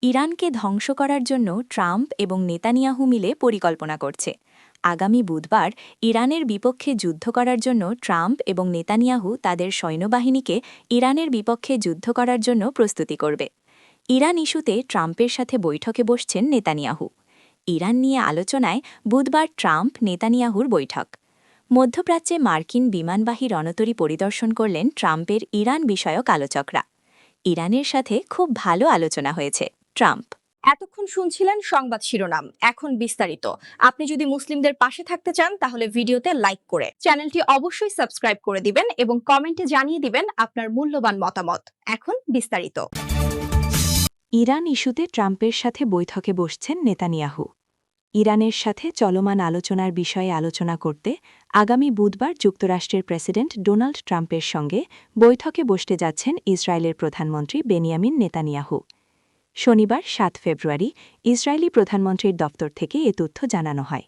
ইরানকে ধ্বংস করার জন্য ট্রাম্প এবং নেতানিয়াহু মিলে পরিকল্পনা করছে। আগামী বুধবার ইরানের বিপক্ষে যুদ্ধ করার জন্য ট্রাম্প এবং নেতানিয়াহু তাদের সৈন্যবাহিনীকে ইরানের বিপক্ষে যুদ্ধ করার জন্য প্রস্তুতি করবে। ইরান ইস্যুতে ট্রাম্পের সাথে বৈঠকে বসছেন নেতানিয়াহু। ইরান নিয়ে আলোচনায় বুধবার ট্রাম্প নেতানিয়াহুর বৈঠক। মধ্যপ্রাচ্যে মার্কিন বিমানবাহী রণতরী পরিদর্শন করলেন ট্রাম্পের ইরান বিষয়ক আলোচকরা। ইরানের সাথে খুব ভালো আলোচনা হয়েছে। ট্রাম্প এতক্ষণ শুনছিলেন সংবাদ শিরোনাম, এখন বিস্তারিত। আপনি যদি মুসলিমদের পাশে থাকতে চান তাহলে ভিডিওতে লাইক করে চ্যানেলটি অবশ্যই সাবস্ক্রাইব করে দিবেন এবং কমেন্টে জানিয়ে দিবেন আপনার মূল্যবান মতামত। এখন বিস্তারিত। ইরান ইস্যুতে ট্রাম্পের সাথে বৈঠকে বসছেন নেতানিয়াহু। ইরানের সাথে চলমান আলোচনার বিষয়ে আলোচনা করতে আগামী বুধবার যুক্তরাষ্ট্রের প্রেসিডেন্ট ডোনাল্ড ট্রাম্পের সঙ্গে বৈঠকে বসতে যাচ্ছেন ইসরায়েলের প্রধানমন্ত্রী বেনিয়ামিন নেতানিয়াহু। শনিবার ৭ ফেব্রুয়ারি ইসরায়েলি প্রধানমন্ত্রীর দপ্তর থেকে এ তথ্য জানানো হয়।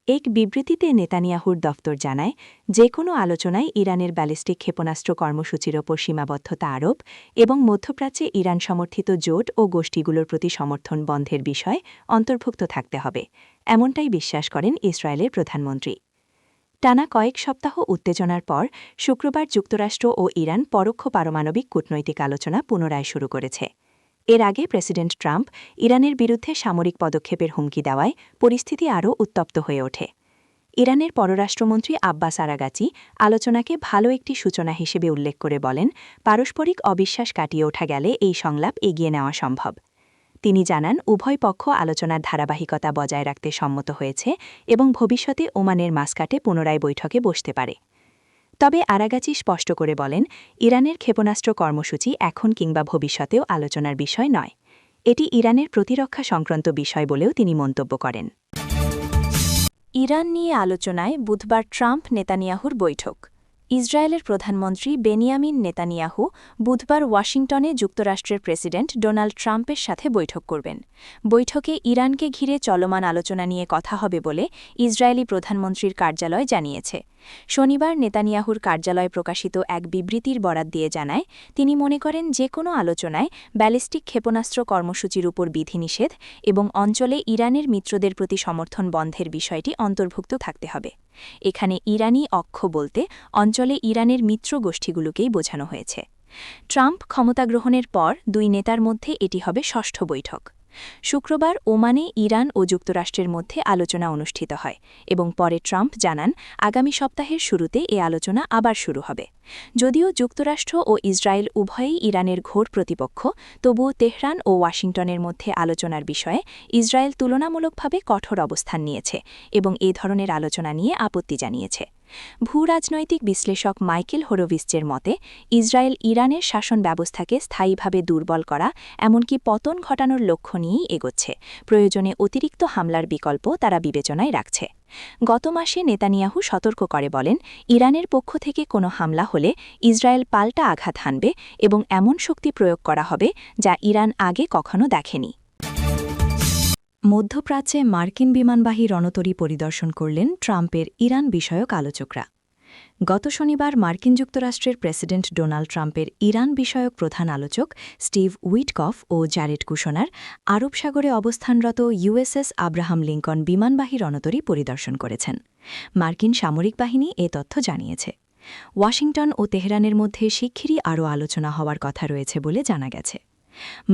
এক বিবৃতিতে নেতানিয়াহুর দফতর জানায়, যে কোনো আলোচনায় ইরানের ব্যালিস্টিক ক্ষেপণাস্ত্র কর্মসূচির ওপর সীমাবদ্ধতা আরোপ এবং মধ্যপ্রাচ্যে ইরান সমর্থিত জোট ও গোষ্ঠীগুলোর প্রতি সমর্থন বন্ধের বিষয় অন্তর্ভুক্ত থাকতে হবে, এমনটাই বিশ্বাস করেন ইসরায়েলের প্রধানমন্ত্রী। টানা কয়েক সপ্তাহ উত্তেজনার পর শুক্রবার যুক্তরাষ্ট্র ও ইরান পরোক্ষ পারমাণবিক কূটনৈতিক আলোচনা পুনরায় শুরু করেছে। এর আগে প্রেসিডেন্ট ট্রাম্প ইরানের বিরুদ্ধে সামরিক পদক্ষেপের হুমকি দেওয়ায় পরিস্থিতি আরও উত্তপ্ত হয়ে ওঠে। ইরানের পররাষ্ট্রমন্ত্রী আব্বাস আরাগাচি আলোচনাকে ভালো একটি সূচনা হিসেবে উল্লেখ করে বলেন, পারস্পরিক অবিশ্বাস কাটিয়ে ওঠা গেলে এই সংলাপ এগিয়ে নেওয়া সম্ভব। তিনি জানান, উভয় পক্ষ আলোচনার ধারাবাহিকতা বজায় রাখতে সম্মত হয়েছে এবং ভবিষ্যতে ওমানের মাস্কাটে পুনরায় বৈঠকে বসতে পারে। তবে আরাগাচি স্পষ্ট করে বলেন, ইরানের ক্ষেপণাস্ত্র কর্মসূচি এখন কিংবা ভবিষ্যতেও আলোচনার বিষয় নয়। এটি ইরানের প্রতিরক্ষা সংক্রান্ত বিষয় বলেও তিনি মন্তব্য করেন। ইরান নিয়ে আলোচনায় বুধবার ট্রাম্প নেতানিয়াহুর বৈঠক। ইসরায়েলের প্রধানমন্ত্রী বেনিয়ামিন নেতানিয়াহু বুধবার ওয়াশিংটনে যুক্তরাষ্ট্রের প্রেসিডেন্ট ডোনাল্ড ট্রাম্পের সাথে বৈঠক করবেন। বৈঠকে ইরানকে ঘিরে চলমান আলোচনা নিয়ে কথা হবে বলে ইসরায়েলি প্রধানমন্ত্রীর কার্যালয় জানিয়েছে। শনিবার নেতানিয়াহুর কার্যালয় প্রকাশিত এক বিবৃতির বরাত দিয়ে জানায়, তিনি মনে করেন যে কোনো আলোচনায় ব্যালিস্টিক ক্ষেপণাস্ত্র কর্মসূচির উপর বিধিনিষেধ এবং অঞ্চলে ইরানের মিত্রদের প্রতি সমর্থন বন্ধের বিষয়টি অন্তর্ভুক্ত থাকতে হবে। এখানে ইরানি অক্ষ বলতে অঞ্চলে ইরানের মিত্র গোষ্ঠীগুলোকেই বোঝানো হয়েছে। ট্রাম্প ক্ষমতা গ্রহণের পর দুই নেতার মধ্যে এটি হবে ষষ্ঠ বৈঠক। শুক্রবার ওমানে ইরান ও যুক্তরাষ্ট্রের মধ্যে আলোচনা অনুষ্ঠিত হয় এবং পরে ট্রাম্প জানান, আগামী সপ্তাহের শুরুতে এ আলোচনা আবার শুরু হবে। যদিও যুক্তরাষ্ট্র ও ইসরায়েল উভয়েই ইরানের ঘোর প্রতিপক্ষ, তবুও তেহরান ও ওয়াশিংটনের মধ্যে আলোচনার বিষয়ে ইসরায়েল তুলনামূলকভাবে কঠোর অবস্থান নিয়েছে এবং এ ধরনের আলোচনা নিয়ে আপত্তি জানিয়েছে। ভূরাজনৈতিক বিশ্লেষক মাইকেল হোরোভিৎজের মতে, ইসরায়েল ইরানের শাসন ব্যবস্থাকে স্থায়ীভাবে দুর্বল করা এমনকি পতন ঘটানোর লক্ষ্য নিয়েই এগোচ্ছে। প্রয়োজনে অতিরিক্ত হামলার বিকল্প তারা বিবেচনায় রাখছে। গত মাসে নেতানিয়াহু সতর্ক করে বলেন, ইরানের পক্ষ থেকে কোনো হামলা হলে ইসরায়েল পাল্টা আঘাত হানবে এবং এমন শক্তি প্রয়োগ করা হবে যা ইরান আগে কখনো দেখেনি। মধ্যপ্রাচ্যে মার্কিন বিমানবাহী রণতরী পরিদর্শন করলেন ট্রাম্পের ইরান বিষয়ক আলোচকরা। গত শনিবার মার্কিন যুক্তরাষ্ট্রের প্রেসিডেন্ট ডোনাল্ড ট্রাম্পের ইরান বিষয়ক প্রধান আলোচক স্টিভ উইটকফ ও জ্যারেড কুশনার আরব সাগরে অবস্থানরত ইউএসএস আব্রাহাম লিঙ্কন বিমানবাহী রণতরী পরিদর্শন করেছেন। মার্কিন সামরিক বাহিনী এ তথ্য জানিয়েছে। ওয়াশিংটন ও তেহরানের মধ্যে শিগগিরই আরও আলোচনা হওয়ার কথা রয়েছে বলে জানা গেছে।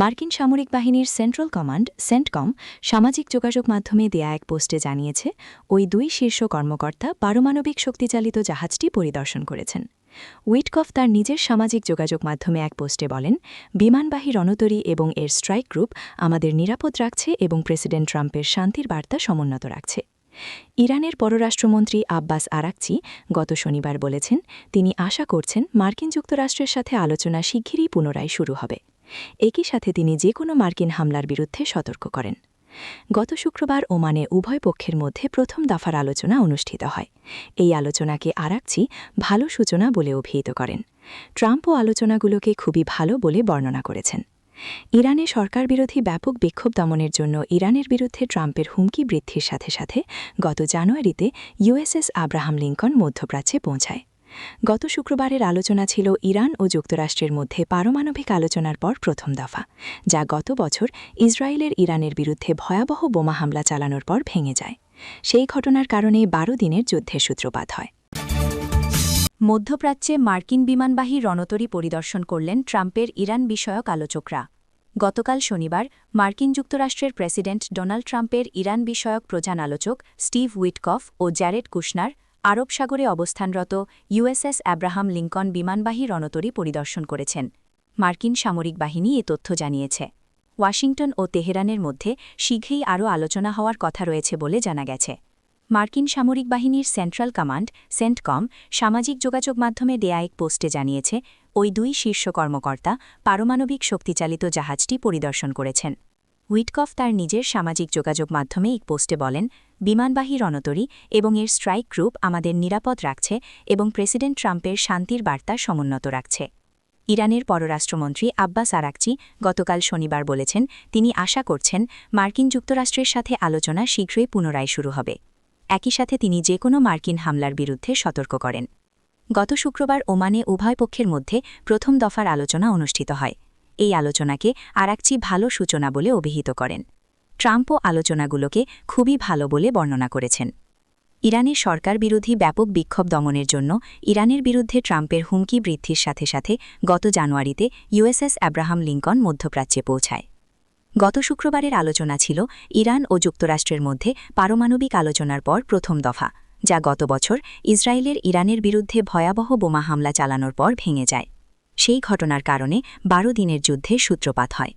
মার্কিন সামরিক বাহিনীর সেন্ট্রাল কমান্ড সেন্টকম সামাজিক যোগাযোগ মাধ্যমে দেয়া এক পোস্টে জানিয়েছে, ওই দুই শীর্ষ কর্মকর্তা পারমাণবিক শক্তিচালিত জাহাজটি পরিদর্শন করেছেন। উইটকফ তার নিজের সামাজিক যোগাযোগ মাধ্যমে এক পোস্টে বলেন, বিমানবাহী রণতরী এবং এর স্ট্রাইক গ্রুপ আমাদের নিরাপদ রাখছে এবং প্রেসিডেন্ট ট্রাম্পের শান্তির বার্তা সমুন্নত রাখছে। ইরানের পররাষ্ট্রমন্ত্রী আব্বাস আরাকচি গত শনিবার বলেছেন, তিনি আশা করছেন মার্কিন যুক্তরাষ্ট্রের সাথে আলোচনা শিগগিরই পুনরায় শুরু হবে। একই সাথে তিনি যে কোনো মার্কিন হামলার বিরুদ্ধে সতর্ক করেন। গত শুক্রবার ওমানে উভয় পক্ষের মধ্যে প্রথম দফার আলোচনা অনুষ্ঠিত হয়। এই আলোচনাকে আরাকচি ভালো সূচনা বলে অভিহিত করেন। ট্রাম্পও আলোচনাগুলোকে খুবই ভালো বলে বর্ণনা করেছেন। ইরানে সরকারবিরোধী ব্যাপক বিক্ষোভ দমনের জন্য ইরানের বিরুদ্ধে ট্রাম্পের হুমকি বৃদ্ধির সাথে সাথে গত জানুয়ারিতে ইউএসএস আব্রাহাম লিঙ্কন মধ্যপ্রাচ্যে পৌঁছায়। গত শুক্রবারের আলোচনা ছিল ইরান ও যুক্তরাষ্ট্রের মধ্যে পারমাণবিক আলোচনার পর প্রথম দফা, যা গত বছর ইসরায়েলের ইরানের বিরুদ্ধে ভয়াবহ বোমা হামলা চালানোর পর ভেঙে যায়। সেই ঘটনার কারণে ১২ দিনের যুদ্ধের সূত্রপাত হয়। মধ্যপ্রাচ্যে মার্কিন বিমানবাহী রণতরী পরিদর্শন করলেন ট্রাম্পের ইরান বিষয়ক আলোচকরা। গতকাল শনিবার মার্কিন যুক্তরাষ্ট্রের প্রেসিডেন্ট ডোনাল্ড ট্রাম্পের ইরান বিষয়ক প্রধান আলোচক স্টিভ উইটকফ ও জ্যারেড কুশনার আরব সাগরে অবস্থানরত ইউএসএস অ্যাব্রাহাম লিঙ্কন বিমানবাহী রণতরী পরিদর্শন করেছেন। মার্কিন সামরিক বাহিনী এ তথ্য জানিয়েছে। ওয়াশিংটন ও তেহরানের মধ্যে শীঘ্রই আরও আলোচনা হওয়ার কথা রয়েছে বলে জানা গেছে। মার্কিন সামরিক বাহিনীর সেন্ট্রাল কমান্ড সেন্টকম সামাজিক যোগাযোগ মাধ্যমে দেয়া এক পোস্টে জানিয়েছে, ওই দুই শীর্ষ কর্মকর্তা পারমাণবিক শক্তিচালিত জাহাজটি পরিদর্শন করেছেন। উইটকফ তার নিজের সামাজিক যোগাযোগ মাধ্যমে এক পোস্টে বলেন, বিমানবাহী রণতরী এবং এর স্ট্রাইক গ্রুপ আমাদের নিরাপদ রাখছে এবং প্রেসিডেন্ট ট্রাম্পের শান্তির বার্তা সমুন্নত রাখছে। ইরানের পররাষ্ট্রমন্ত্রী আব্বাস আরাকচি গতকাল শনিবার বলেছেন, তিনি আশা করছেন মার্কিন যুক্তরাষ্ট্রের সাথে আলোচনা শীঘ্রই পুনরায় শুরু হবে। একই সাথে তিনি যে কোনো মার্কিন হামলার বিরুদ্ধে সতর্ক করেন। গত শুক্রবার ওমানে উভয় পক্ষের মধ্যে প্রথম দফার আলোচনা অনুষ্ঠিত হয়। এই আলোচনাকে আরাকচি ভালো সূচনা বলে অভিহিত করেন। ট্রাম্পও আলোচনাগুলোকে খুবই ভালো বলে বর্ণনা করেছেন। ইরানের সরকার বিরোধী ব্যাপক বিক্ষোভ দমনের জন্য ইরানের বিরুদ্ধে ট্রাম্পের হুমকি বৃদ্ধির সাথে সাথে গত জানুয়ারিতে ইউএসএস অ্যাব্রাহাম লিঙ্কন মধ্যপ্রাচ্যে পৌঁছায়। গত শুক্রবারের আলোচনা ছিল ইরান ও যুক্তরাষ্ট্রের মধ্যে পারমাণবিক আলোচনার পর প্রথম দফা, যা গত বছর ইসরায়েলের ইরানের বিরুদ্ধে ভয়াবহ বোমা হামলা চালানোর পর ভেঙে যায়। সেই ঘটনার কারণে ১২ দিনের যুদ্ধের সূত্রপাত হয়।